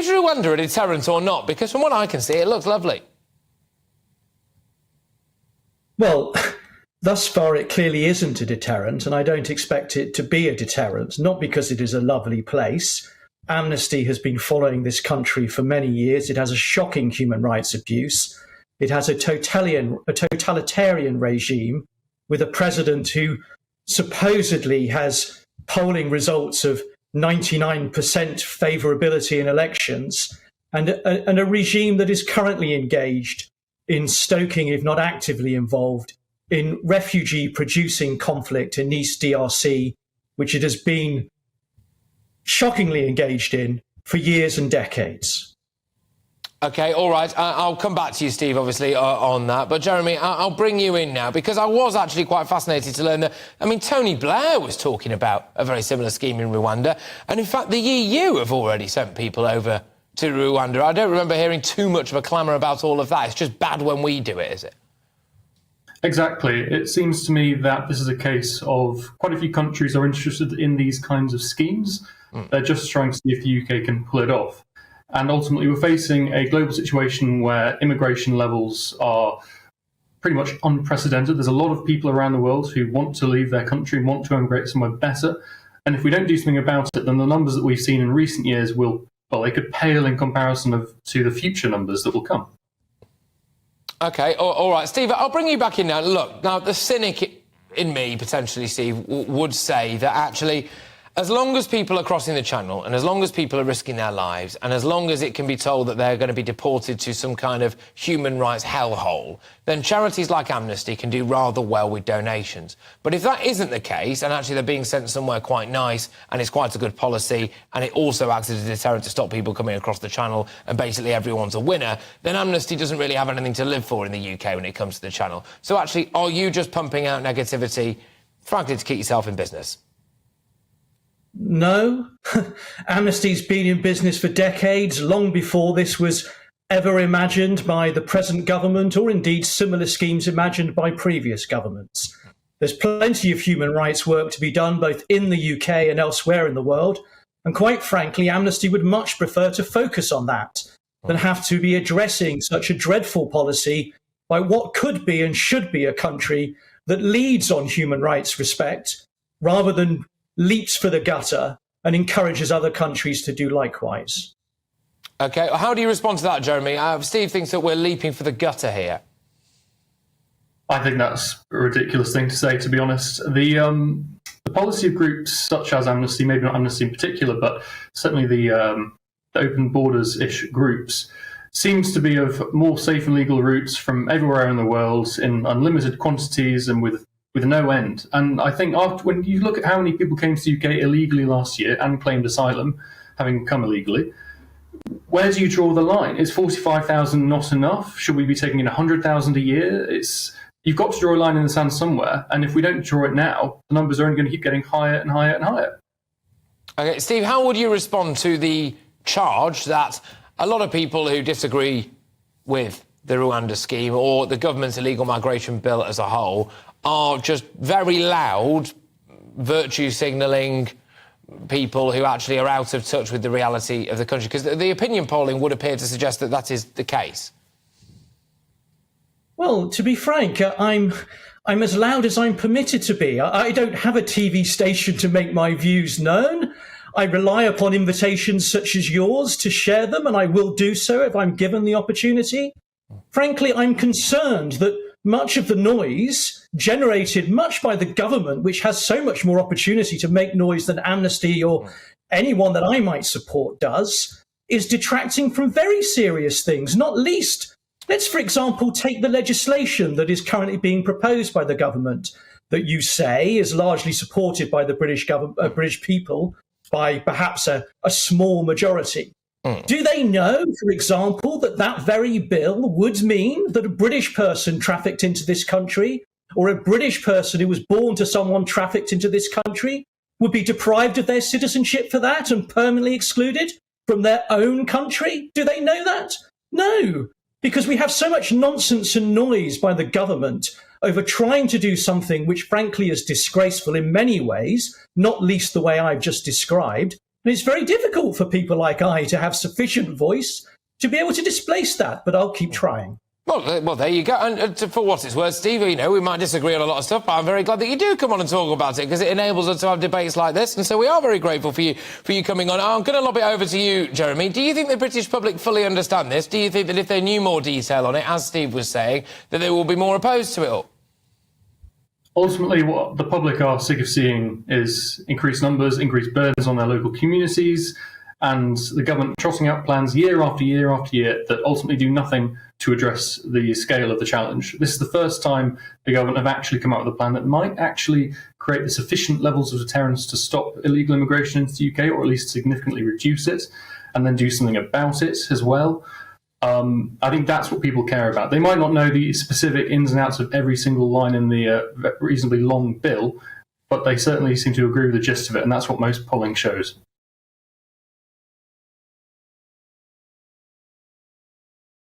Is Rwanda a deterrent or not? Because from what I can see, it looks lovely. Well, thus far it clearly isn't a deterrent, and I don't expect it to be a deterrent, not because it is a lovely place. Amnesty has been following this country for many years. It has a shocking human rights abuse. It has a totalitarian regime with a president who supposedly has polling results of 99% favourability in elections, and a regime that is currently engaged in stoking, if not actively involved, in refugee-producing conflict in East DRC, which it has been shockingly engaged in for years and decades. OK, all right. I'll come back to you, Steve, obviously, on that. But, Jeremy, I'll bring you in now, because I was actually quite fascinated to learn that, I mean, Tony Blair was talking about a very similar scheme in Rwanda. And, in fact, the EU have already sent people over to Rwanda. I don't remember hearing too much of a clamour about all of that. It's just bad when we do it, is it? Exactly. It seems to me that this is a case of quite a few countries are interested in these kinds of schemes. They're just trying to see if the UK can pull it off. And ultimately, we're facing a global situation where immigration levels are pretty much unprecedented. There's a lot of people around the world who want to leave their country and want to emigrate somewhere better. And if we don't do something about it, then the numbers that we've seen in recent years will, well, they could pale in comparison to the future numbers that will come. OK, all right. Steve, I'll bring you back in now. Look, now, the cynic in me, potentially, Steve, would say that actually, as long as people are crossing the channel and as long as people are risking their lives and as long as it can be told that they're going to be deported to some kind of human rights hellhole, then charities like Amnesty can do rather well with donations. But if that isn't the case, and actually they're being sent somewhere quite nice and it's quite a good policy and it also acts as a deterrent to stop people coming across the channel and basically everyone's a winner, then Amnesty doesn't really have anything to live for in the UK when it comes to the channel. So actually, are you just pumping out negativity, frankly, to keep yourself in business? No. Amnesty's been in business for decades, long before this was ever imagined by the present government, or indeed similar schemes imagined by previous governments. There's plenty of human rights work to be done both in the UK and elsewhere in the world, and quite frankly, Amnesty would much prefer to focus on that than have to be addressing such a dreadful policy by what could be and should be a country that leads on human rights respect, rather than leaps for the gutter and encourages other countries to do likewise. OK, how do you respond to that, Jeremy? Steve thinks that we're leaping for the gutter here. I think that's a ridiculous thing to say, to be honest. The policy of groups such as Amnesty, maybe not Amnesty in particular, but certainly the open borders-ish groups, seems to be of more safe and legal routes from everywhere in the world in unlimited quantities and with no end. And I think when you look at how many people came to the UK illegally last year and claimed asylum, having come illegally, where do you draw the line? Is 45,000 not enough? Should we be taking in 100,000 a year? You've got to draw a line in the sand somewhere. And if we don't draw it now, the numbers are only going to keep getting higher and higher and higher. OK, Steve, how would you respond to the charge that a lot of people who disagree with the Rwanda scheme or the government's illegal migration bill as a whole are just very loud, virtue signalling people who actually are out of touch with the reality of the country? Because the opinion polling would appear to suggest that that is the case. Well, to be frank, I'm as loud as I'm permitted to be. I don't have a TV station to make my views known. I rely upon invitations such as yours to share them, and I will do so if I'm given the opportunity. Frankly, I'm concerned that much of the noise generated much by the government, which has so much more opportunity to make noise than Amnesty or anyone that I might support does, is detracting from very serious things, not least. Let's, for example, take the legislation that is currently being proposed by the government that you say is largely supported by the British people by perhaps a small majority. Do they know, for example, that that very bill would mean that a British person trafficked into this country or a British person who was born to someone trafficked into this country would be deprived of their citizenship for that and permanently excluded from their own country? Do they know that? No, because we have so much nonsense and noise by the government over trying to do something which frankly is disgraceful in many ways, not least the way I've just described, And it's very difficult for people like I to have sufficient voice to be able to displace that, but I'll keep trying. Well, there you go. And for what it's worth, Steve, you know, we might disagree on a lot of stuff, but I'm very glad that you do come on and talk about it, because it enables us to have debates like this. And so we are very grateful for you coming on. I'm going to lob it over to you, Jeremy. Do you think the British public fully understand this? Do you think that if they knew more detail on it, as Steve was saying, that they will be more opposed to it all? Ultimately, what the public are sick of seeing is increased numbers, increased burdens on their local communities, and the government trotting out plans year after year after year that ultimately do nothing to address the scale of the challenge. This is the first time the government have actually come up with a plan that might actually create the sufficient levels of deterrence to stop illegal immigration into the UK, or at least significantly reduce it, and then do something about it as well. I think that's what people care about. They might not know the specific ins and outs of every single line in the reasonably long bill, but they certainly seem to agree with the gist of it, and that's what most polling shows.